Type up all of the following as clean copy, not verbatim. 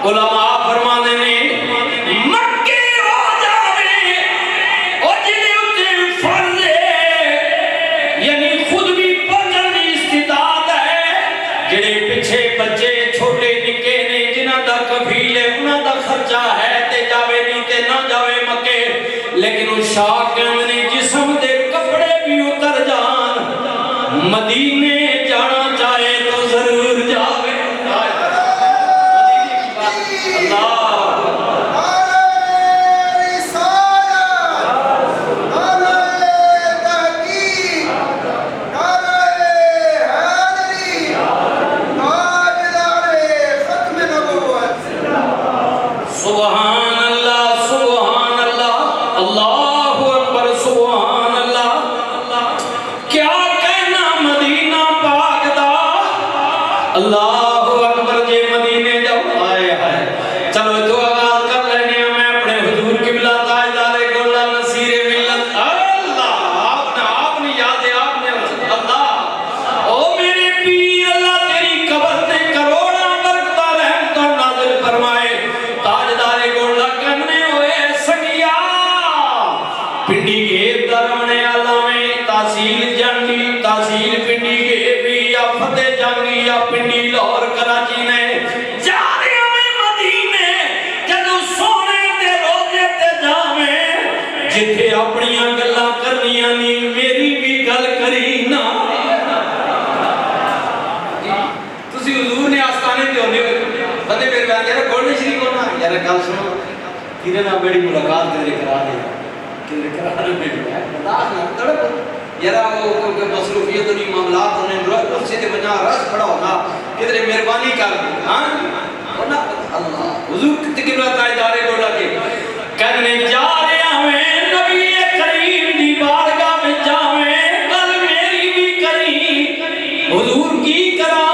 علماء فرمانے نے مکے ہو جاوے اور جنہیں اتنے فرض ہے یعنی خود بھی پڑھن دی استطاعت ہے جنہیں پیچھے بچے چھوٹے نکے نے جنہ دا کفیل ہے انہ دا خرچہ ہے تے جاوے نہیں تے نہ جاوے مکے لیکن اس شاہ نے جسم دے کپڑے بھی اتر جان مدینے جانا چاہے تو ضرور جاوے اللہ اکبر جے مدینے جاؤ آئے آئے چلو تو آغاز کر لینے ہیں میں اپنے حضور قبلہ تاجدار گولہ نصیر ملت اللہ آپ نے یاد ہے آپ نے اللہ او میرے پیر اللہ تیری قبر تے کروڑا برکتہ رحمتہ نازل فرمائے تاجدار گولہ کرنے ہوئے سنگیا پنڈی گیب درمنے علامے تحصیل جنگی تحصیل پنڈی گیب یا فتح جنگی یا پنڈی لاہور کراچی نے جاریوں میں مدینے جدو سونے تے روزے تے جاویں جتھے اپنیاں گلاں کرنیاں نہیں میری بھی گل کری نا تسی حضور نے آستانے تے ہونے بندے میرے بیان یارا گولڈن شریف ہونا یارا گل سنو کیرے نا بڑی ملاقات کرے کرا دے کیرے کرا دے بیٹھا برداشت نہ تڑپ یارا وہ مصروفیت نہیں معاملات ہونے روح سے بنا رس کھڑا ہونا کدھر مہربانی کر دی ہاں ہونا اللہ حضور قبلہ تاجدار گولہ کے کرنے جا رہے ہیں نبی کریم دی بارگاہ میں جاویں کل میری بھی کری حضور کی کرا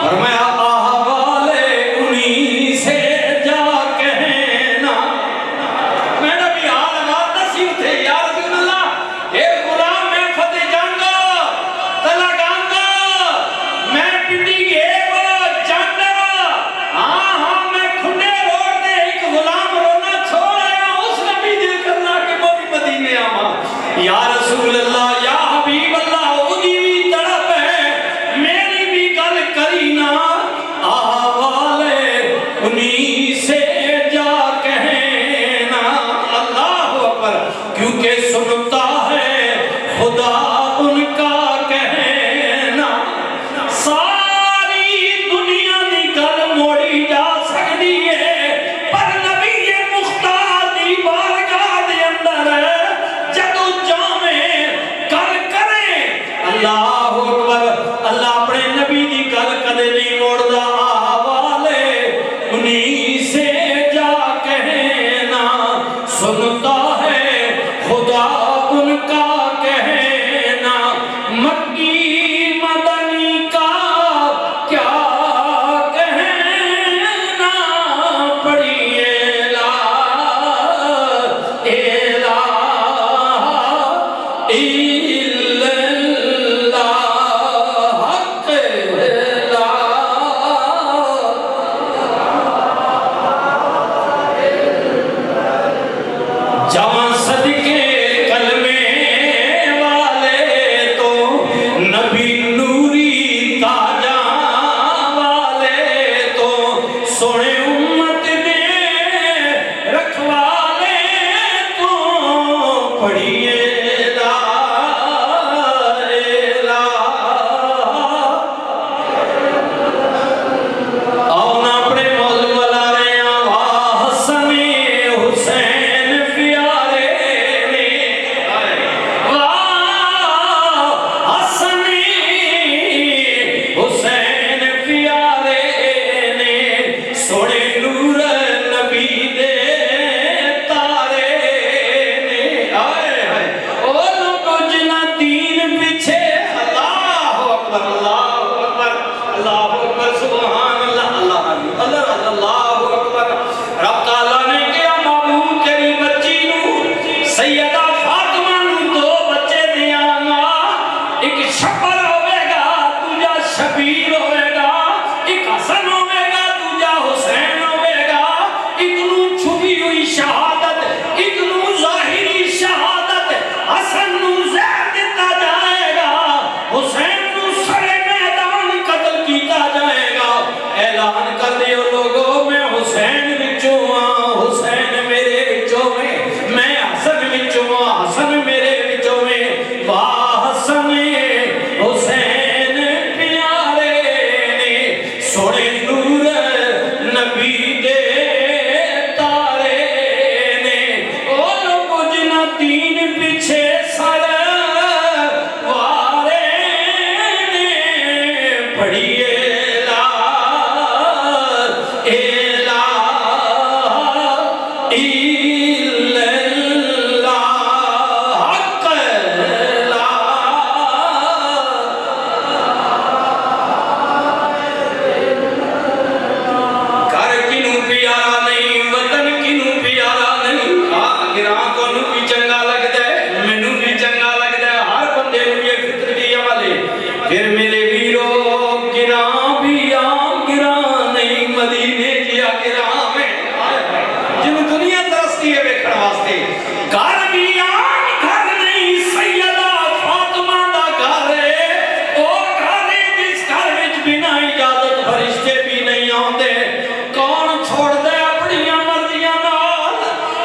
فرمایا احوالے انہی سے جا کہنا میں نبی حال بات نصیب تھے یا رسول اللہ اے غلام میں فتح جانگا تلا گانگا میں پنڈی گیب جانگا ہاں میں کھنڈے روڑ دے ایک غلام رونا چھوڑ آیا اس نبی دل کرنا کہ وہ بھی مدینے آما یا رسول اللہ یا حبیب اللہ وہ بھی تڑپ ہے میری بھی گل کری نا سونے نور نبی دے تارے نے او لوگ جنہ دین پیچھے سر وارے نے پڑھیے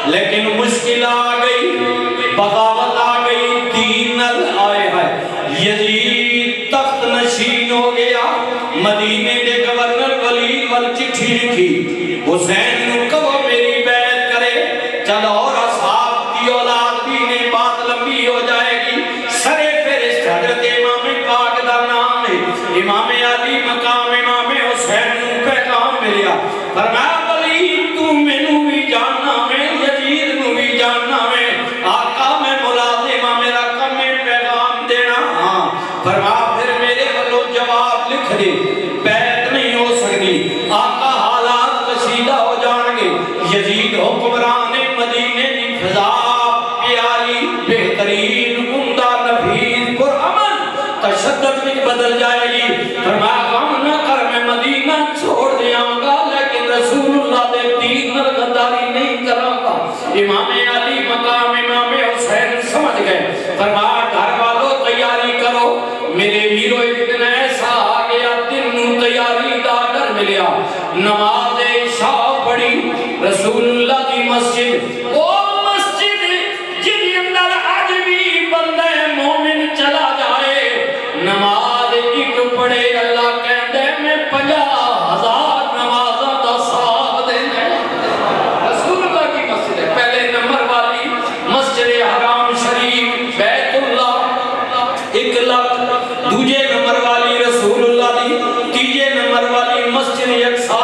لیکن مشکل آ گئی، بغاوت آ گئی، دین نل آئے ہیں۔ یزید تخت نشین ہو گیا، مدینے دے گورنر ولید وال چٹھی لکھی، حسین نو کہو میری بیعت کرے، چل اور اصحاب کی اولاد بھی نے بات لمبی ہو جائے گی۔ سرے فہرست حضرت امام پاک دا نام ہے، امام علی مقام امام حسین نو پیغام ملیا، فرمایا ولید تو مینوں بھی جاننا میں بیعت نہیں ہو سکتی، آقا حالات کشیدہ ہو جان گے۔ یزید حکمران مدینے دی فضا پیاری بہترین عمدہ نفیس پرامن تشدد میں بدل جائے گی۔ فرمایا غم نہ کر میں مدینہ چھوڑ دیاں گا، لیکن رسول اللہ دے دین نال غداری نہیں کراں گا۔ امام علی مقام امام حسین سمجھ گئے، فرمایا گھر والوں تیاری کرو، میرے ویرو ایک دن ایسا تیاری دا ڈر ملیا، نماز عشاء پڑھی، رسول اللہ کی مسجد، او مسجد جن اندر آج بھی بندہ مومن چلا جائے، نماز ایک پڑھے، اللہ کہتے میں 50,000 نمازہ دا ثواب دینا ہے۔ رسول اللہ کی مسجد ہے، پہلے نمبر والی مسجد حرام شریف بیت اللہ 1 لاکھ، دوجے نمبر والی رسول اللہ دی، تیجے نمبر والی مسجد یکسا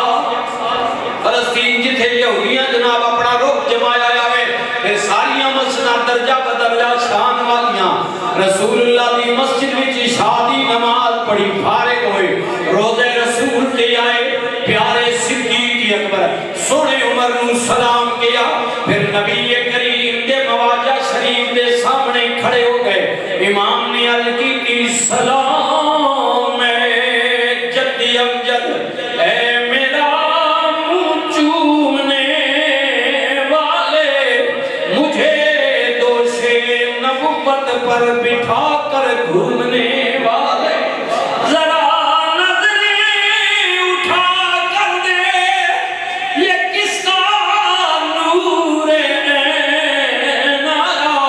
فلسطین جتھے یہودیاں جناب اپنا رخ جمایا جاوے، پھر ساریاں مسجداں درجہ بدرجہ شان والیاں، رسول اللہ دی مسجد وچ عشاء دی نماز پڑھی، فارغ ہوئے، روزے رسول تے آئے، پیارے صدیق اکبر سونے عمر نو سلام کیا، پھر نبی کریم دے مواجہ شریف دے سامنے کھڑے ہو گئے، امام نے عرض کی سلام امجد، اے میرا منہ چومنے والے، مجھے دوش نبوت پر بٹھا کر گھومنے والے، ذرا نظریں اٹھا کر دے، یہ کس کا نور عین آیا،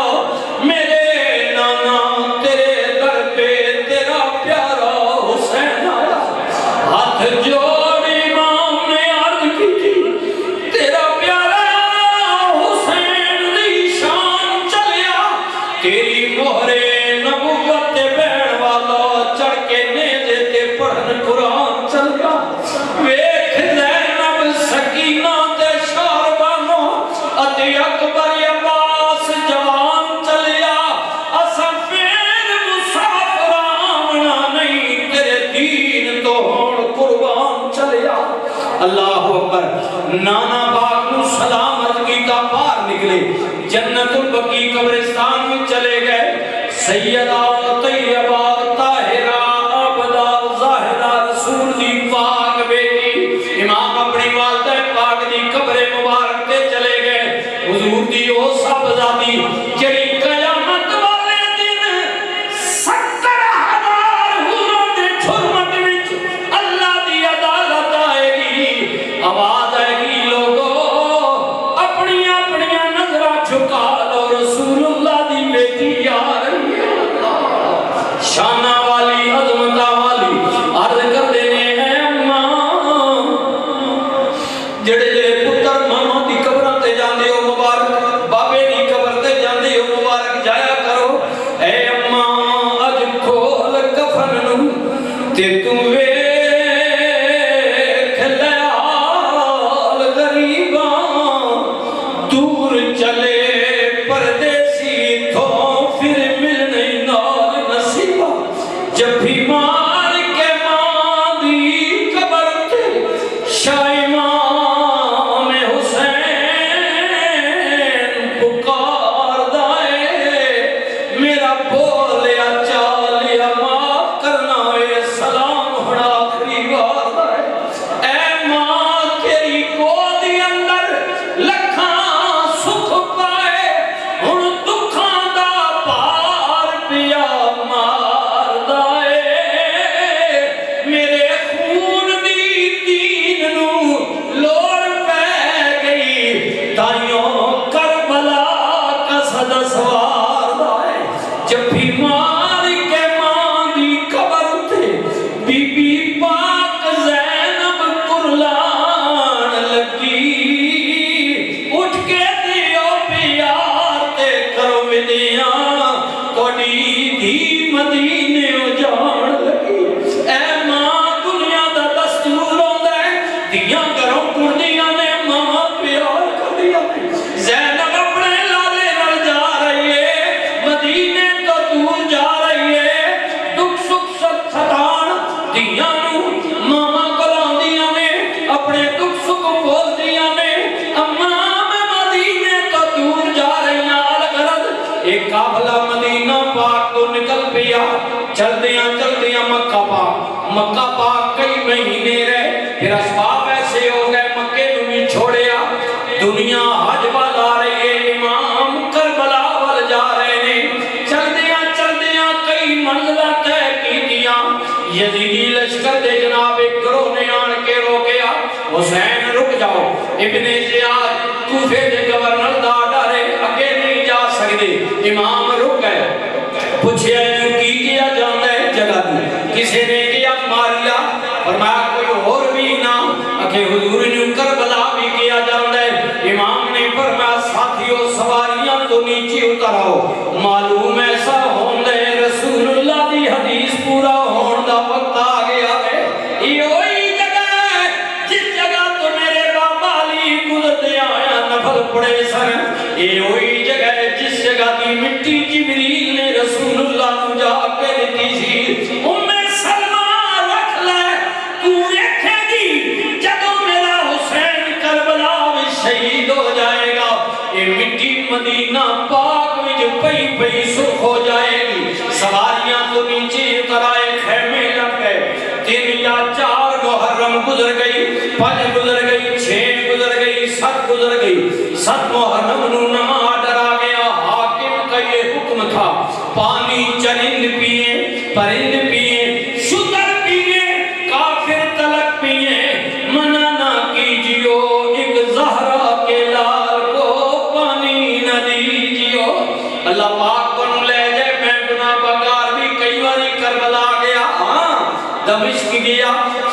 میرے نانا تیرے در پہ تیرا پیارا حسین آیا۔ ہاتھ جوڑ امام نے عرض کی تھی، تیرا پیارا حسین دی شان چلیا، تیری مہر نبوت تے بین والا چڑھ کے نیزے تے پڑھن قرآن چلیا، ویکھ زینب سکینہ تے شاربانو اتے اکبر عباس جوان چلیا، اسا پھر مسافر آمنا نہیں، تیرے دین تو قربان چلیا۔ اللہ اکبر، نانا باغ نو سلام عرض کیتا، باہر نکلے، جنت البقیع قبرستان میں چلے گئے، سیدہ طیبہ طاہرہ عابدہ زاہدہ رسول دی پاک بیٹی، امام اپنی والدہ پاک دی قبر مبارک تے چلے گئے، حضور دی او صاحبزادی جڑی قیامت والے دن 70,000 حوروں دے جھرمٹ وچ اللہ دی عدالت آئے گی، آواز آئے گی، لوگو اپنی اپنی نظرہ جھکا لو، رسول اللہ دی بیٹی آ رہی ہے۔ شان دھیاں گھروں ٹردیاں نے ماما پیار کردیاں نے زینب اپنے لالے نال جا رہی ہے مدینے تو دور جا رہی ہے دکھ سکھ ستان دھیاں نو ماما کلاں دیاں نے اپنے دکھ سکھ بول دیاں نے اما میں مدینے تو دور جا رہی ہاں الغرض ایک قافلہ مدینہ پاک تو نکل پیا چل دیاں مکہ پاک کئی مہینے رہے پھر اسباب ایسے ہو گئے مکے نو بھی چھوڑیا دنیا حج والا رہی ہے امام کربلا وال جا رہے نے چل دیاں کئی منزلہ طے کی دیا یزیدی لشکر دے جناب ایک گروہ نے آن کے روکیا حسین رک جاؤ ابن زیاد کوفے دے گورنر دا ڈرے اگے نہیں جا سکتے امام رک گئے پوچھے کی کیا جاندہ ہے جگہ دی کسی نے کیا ماریا فرمایا کوئی اور بھی نہ اکھے حضور نے کربلا بھی کیا جاندہ ہے امام نے فرمایا ساتھیوں سواریاں تو نیچے اتر آؤ معلوم ایسا ہوندہ ہے رسول اللہ دی حدیث پورا ہوندہ وقت آ گیا ہے یہ وہی جگہ ہے جس جگہ تو میرے بابا علی گزرتے آیا نفل پڑے سر یہ وہی جگہ ہے جس جگہ دی مٹی جبریل نے رسول اللہ کو جا کے دیتی سی سلمہ رکھ لے تو دیکھے گی جدو میرا حسین کربلا میں شہید ہو جائے گا یہ مٹی مدینہ پاک میں جو پئی سرخ ہو جائے گی سواریاں تو نیچے اتر آئے خیمے لگ گئے 3 یا 4 محرم گزر گئی 5 گزر گئی 6 گزر گئی 7 گزر گئی 7 محرم نو نماز ڈرا گیا حاکم کا یہ حکم تھا پانی چرند پیئے پرند پیئے شکر پیئے کافر تلک پیئے منع نہ کیجیو ایک زہرا کے لال کو پانی نہ دیجیو اللہ پاک کو لے جائے میں گناہ بگار بھی کئی باری کربلا گیا دمشق گیا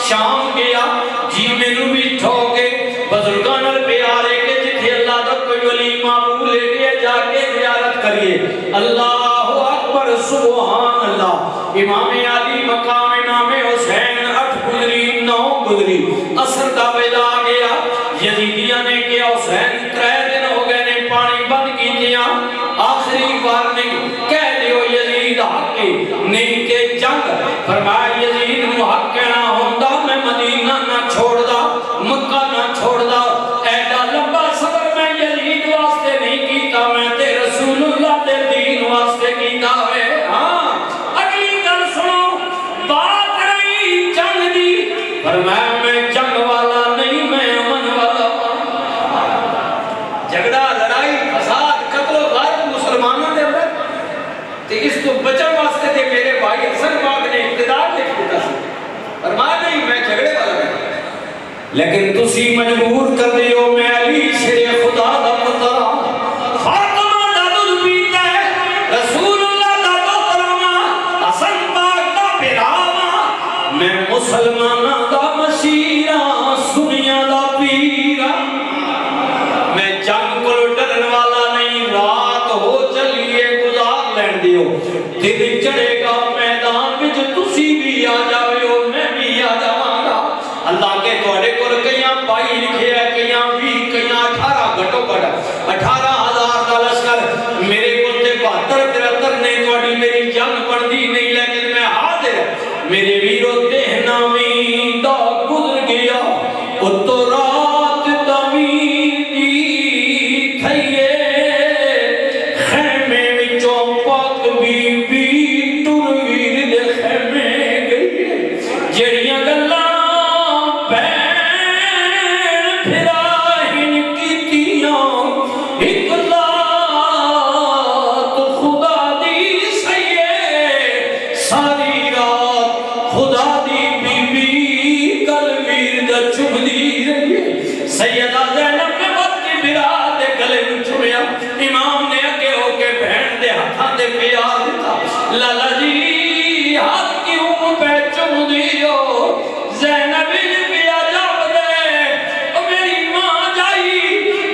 شام گیا جی میں نو بھی ٹھوکے بزرگان اور پیارے کے جتھے اللہ دا کوئی ولی معمول لے گیا جا کے زیارت کریے اللہ اکبر سبحان اللہ امام علی مقام نام حسین 8 گزری 9 گزری اثر دا بیدا گیا یزیدیاں نے کیا حسین 3 دن ہو گئے نے پانی بند کی دیا آخری بار نہیں کہہ دیو یزید حق نہیں کہ جنگ فرمایا یزید محق کہنا ہوندہ میں مدینہ نہ چھوڑ دا مکہ نہ چھوڑ دا ایڈا لمبا صبر میں یزید واسطے نہیں کیتا میں تے رسول اللہ دے دین واسطے کیتا ہوئے اگلی گل سنو بات رہی جنگ دی فرمایا میں جنگ والا نہیں میں امن والا جھگڑا لڑائی فساد قتل و غارت مسلمانوں دے اندر تے اس کو بچن واسطے تے میرے بھائی حسن پاک نے اقتدار لکھ دیتا سی فرمایا نہیں میں جھگڑے والا نہیں لیکن تسی مجبور کر دیو میں علی شیر خدا دا پترا فاطمہ دا دودھ پیتا ہے رسول اللہ دا پترا حسن پاک دا پیراوا میں مسلمانہ دا مشیرہ سنیا دا پیرا میں جنگ کو ڈرن والا نہیں رات ہو چلیے گزار لین دیو دن چڑھے گا میدان میں جو تسی بھی آ جاوے ہو میں بھی آ جاواں گا اللہ کے توڑے کو کئیاں بائی لکھے ہے کئیاں 20 کئیاں 18 گھٹو گھٹا 18,000 کا لشکر میرے کو تے 72-73 نہیں توڑی میری جنگ پڑھ دی نہیں لیکن میں حاضر میرے ویرو دہنامی دا گزر گیا اترات دمیدی تھئیے خیمے وچوں پاک بی بی ٹرویر دے خیمے گئی جڑیاں گلاں سیدہ زینب نے بات کی بھرا دے گلے میں چھویا امام نے اگے ہو کے بہن دے ہاتھاں دے پیار دیتا لالا جی ہاتھ کیوں پہ چم دیو زینب نے پیا جاب دے میری ماں جائی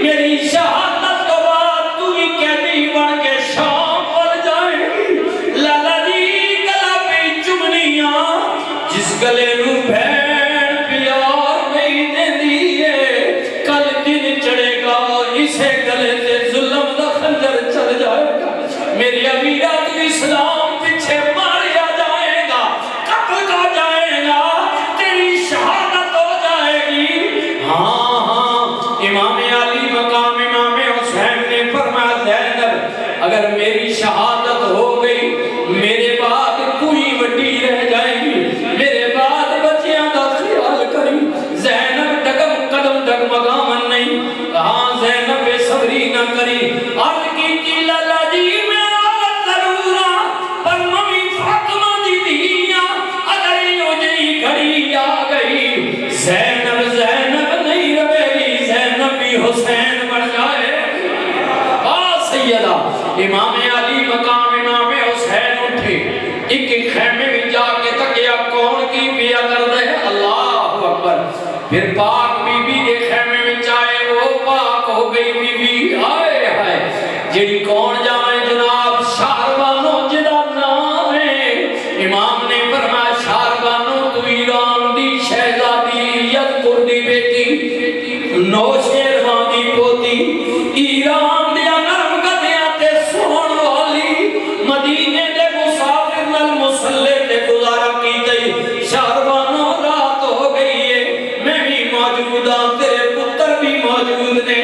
میری شہادت کو بعد تو ہی قیدی بن کے شام پر جائے گی لالا جی گلا پہ چمنیاں جس گلے نو بہن پیار نہیں دے کسے گلے تے ظلم دا خنجر چل جائے گا، میری امیرات اسلام پیچھے ماریا جائے گا، قتل ہو جائے گا، تیری شہادت ہو جائے گی۔ ہاں ہاں، امام علی مقام امام حسین نے فرمایا زینب اگر میری شہادت ہو گئی میرے بعد کوئی وڈی رہ جائے گی، میرے بعد بچیاں دا خیال کری۔ زینب ڈگم قدم ڈگمگامن نہیں، ہاں زینب بے صبری نہ کری، عرض کی لالا جی میں عورت ضرور ہاں پر ممی فاطمہ دی دھیاں، اگر یہ جی گھڑی آ گئی زینب زینب نہیں رہے گی، زینب بھی حسین بن جائے۔ سیدہ امام علی مقام امام حسین اٹھے، ایک ایک خیمے میں جا کے تکیا کون کی پیا کر دے، اللہ اکبر۔ پھر پاک بی بی دے خیمے میں جائے وہ پاک ہو گئی بی بی، آئے آئے جڑی کون جائے جناب شاربانو جدا نام ہے۔ امام نے فرمایا شاربانو تو ایران دی شہزادی یذکر دی بیٹی، نوشیروان دی پوتی، ایران دیا نرم مدینے دے مسافر نل مسلح تے گزارا کی تئی، شاربانو رات ہو گئی ہے، میں بھی موجود ہاں، تیرے پتر بھی موجود نے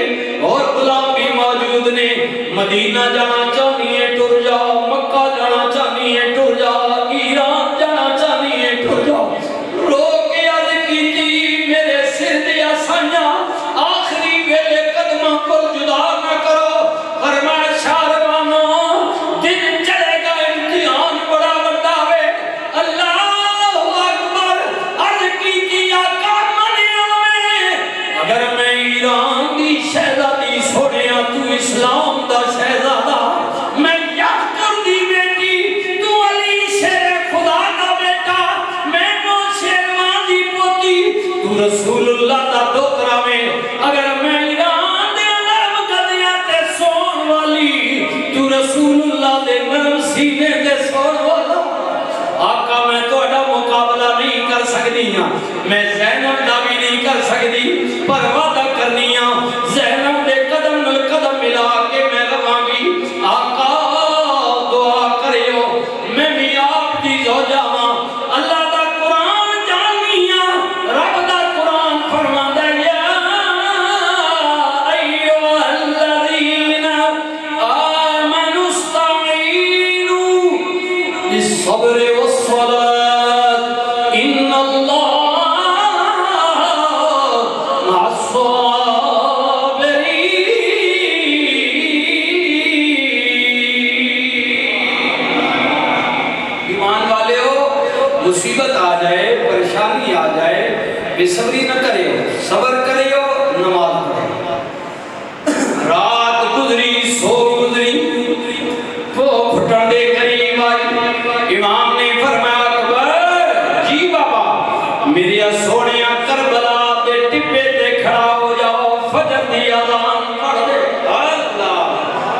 اور غلام بھی موجود نے، مدینہ جانا چاہنی ہے ٹر جاؤ، مکہ جانا چاہنی ہے ٹر جاؤ، ایران جانا چاہنی ہے ٹر جاؤ۔ رو کے عرض کی تھی میرے سر دیا سائیاں آخری ویلے قدمہ کو جدا نہ کرو، فرمایا شاربانو دن چلے گا امتحان بڑا بڑا ہے، اللہ اکبر۔ عرض کی آقا منیا میں اگر میں ایران دی شہزادی سوڑیا تو اسلام دا شہزادہ، میں یذکر دی بیٹی تو علی شیر خدا دا بیٹا، میں نوشیروان دی پوتی تو رسول اللہ دا دوترا میں، اگر میں ایران دے نرم گدیاں تے سون والی تو رسول اللہ دے نرم سینے تے سون والا، آقا میں تو اڈا مقابلہ نہیں کر سکتی ہاں، میں زینب دا بھی نہیں کر سکتی، پر وعدہ کرنی ہاں زینب دے قدم نل قدم ملا کے میں رواں گی۔ آقا دعا کریو میں بھی آپ دی زوجہ ہاں، اللہ دا قرآن جاننی ہاں، رب دا قرآن فرماندا ہے یا ایھا الذین آمنوا استعینوا بالصبر والصلاة ان اللہ مع الصابرین۔ ایمان والے ہو، مصیبت آ جائے پریشانی آ جائے بے صبری نہ کرے ہو، صبر کرے ہو، نماز پڑھے، رات گزری سو گزری وہ پھٹن دے قریب آئی، امام نے فرمایا اکبر جی بابا میری سونیا کربلا دے ٹپے تے کھڑا ہو جاؤ، فجر دی اذان پڑھ دے۔ اللہ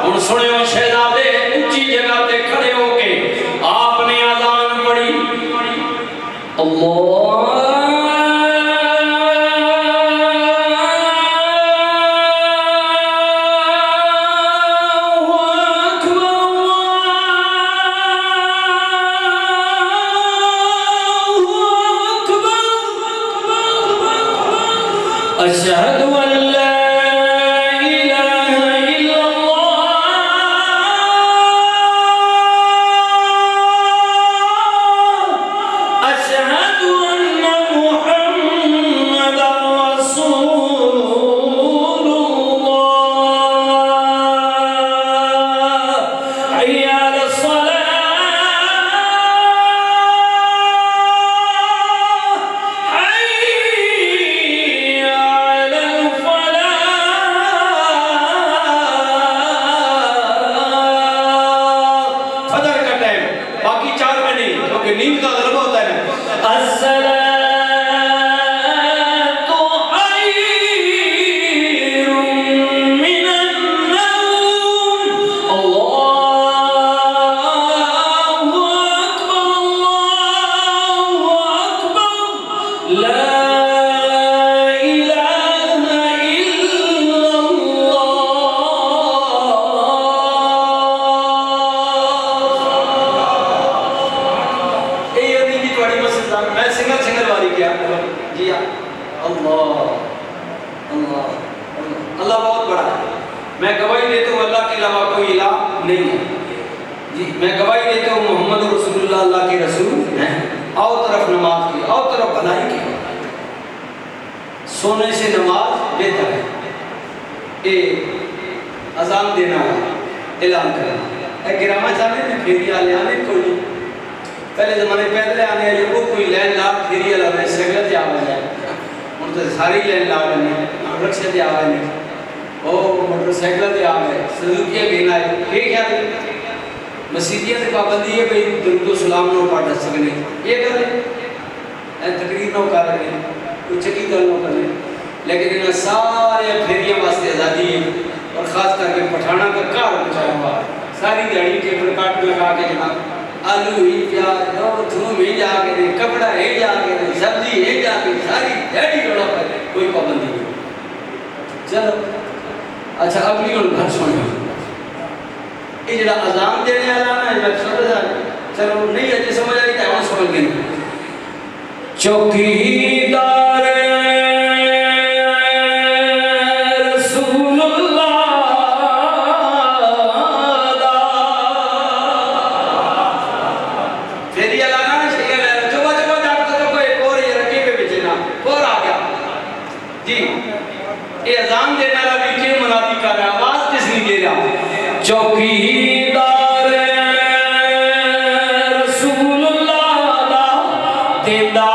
ان سنیو شہزادے اونچی جگہ تے کھڑے ہو کے آپ نے اذان پڑھی، اللہ اشہد ان لا الہ الا اللہ اشہد ان محمد رسول اللہ حی علی الصلاۃ حی علی الفلاح اللہ اللہ اللہ بہت بڑا ہے. میں گواہی دیتا ہوں اللہ کے علاوہ کوئی الہ نہیں ہے. جی میں گواہی دیتا ہوں محمد رسول اللہ اللہ کے رسول ہیں. آؤ طرف نماز کی, آؤ طرف بھلائی کی. سونے سے نماز بہتر ہے. اذان دینا ہے, اعلان کرنا. گراما چاہتے ہیں پھیری والے آنے کوئی نہیں. پہلے زمانے پیدلے آنے آئے وہ کوئی لین لا پھیری والا رہے سگلت یا آواز ہے. ان تو ساری لین لا رہے ہیں, رکشے دے آواز نہیں, او موٹر سائیکل دے آواز ہے, سزوکیہ گینا ہے. یہ کیا ہے مسیحیت کی پابندی ہے بھئی درود و سلام نو پڑھ سکنے. یہ کر لیں تقریر نو کر رہے ہیں, کوئی چکی گل نو کر لیں. لیکن انہیں سارے پھیریاں واسطے آزادی ہے. اور خاص کر کے پٹھانا کا کار بچایا ہوا ساری دیہڑی کے پرکاٹ میں لگا کے جناب آلو ہی پیاز تھوم ہی جا کے دے, کپڑا ہی جا کے دے, سبزی ہی جا کے, ساری دیہڑی روڑا پر کوئی پابندی نہیں. چلو اچھا اگلی اور گھر سنو. یہ جڑا اذان دینے والا نا یہ سمجھ آ چلو نہیں اجے سمجھ آئی تو ہم سمجھ گئے. چوکیدار رسول اللہ دا پھر یہ لانا نا شیئر ہے چوبا چوبا جاتا تو کوئی ایک اور یہ رکھے پہ بچے نا اور آ گیا. جی یہ اذان دینے والا بھی کیوں منادی کر رہا ہے, آواز کس نہیں دے رہا. چوکیدار رسول اللہ دا دیدہ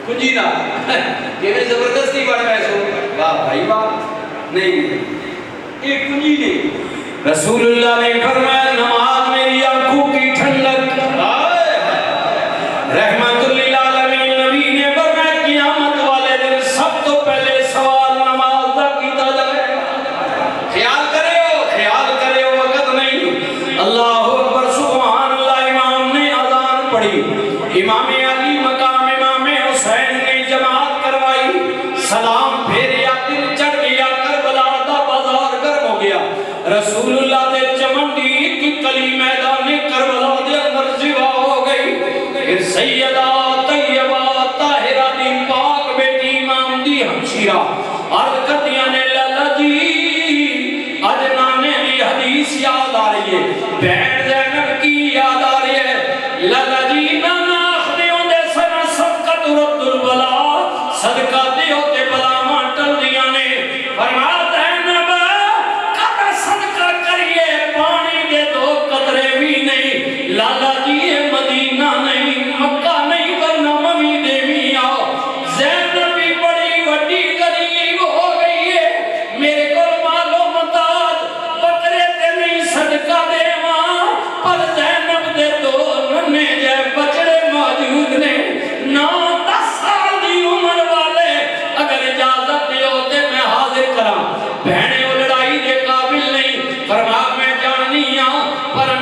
کنجی نہ کہ میں زبردستی بڑھ میں سو واہ بھائی واہ نہیں ایک کنجی نہیں. رسول اللہ نے فرمایا نماز میری آنکھوں کی ٹھنڈک رحمت للعالمین. نبی نے فرمایا قیامت والے دن سب تو پہلے سوال نماز کا کیتا جائے. خیال کرے ہو وقت نہیں. اللہ اکبر سبحان اللہ. امام نے اذان پڑھی, امام علی مقام امام حسین نے جماعت کروائی, سلام پھیریا, دل چڑھ گیا, کربلا دا بازار گرم ہو گیا. رسول اللہ دے چمنڈی کی کلی میدان کربلا دے اندر زبا ہو گئی. پھر سیدہ طیبہ طاہرہ دی پاک بیٹی امام دی ہمشیرہ عرض کردیاں نے لالا جی اج نانے دی حدیث یاد آ رہی ہے, بہن زینب کی یاد آ رہی ہے. لالا جی نانا آخنے ہوں دے سنا صدقہ رد البلا, صدقہ دیو تے بلا مانٹل دیاں نے. فرمایا زینب قدر صدقہ کریے پانی دے دو قطرے بھی نہیں. لالا جی یہ مدینہ نہیں مکہ نہیں ورنہ ممی دے بھی آؤ. زینب بھی بڑی وڈی غریب ہو گئی ہے, میرے کو معلوم مداد بکرے تے نہیں صدقہ دے ماں, پر زینب دے دو ننے جے بچڑے موجود نے 9-10 سال دی عمر والے, اگر اجازت دیو تے میں حاضر کراں. بہنے وہ لڑائی دے قابل نہیں. فرما میں جاننی ہاں پر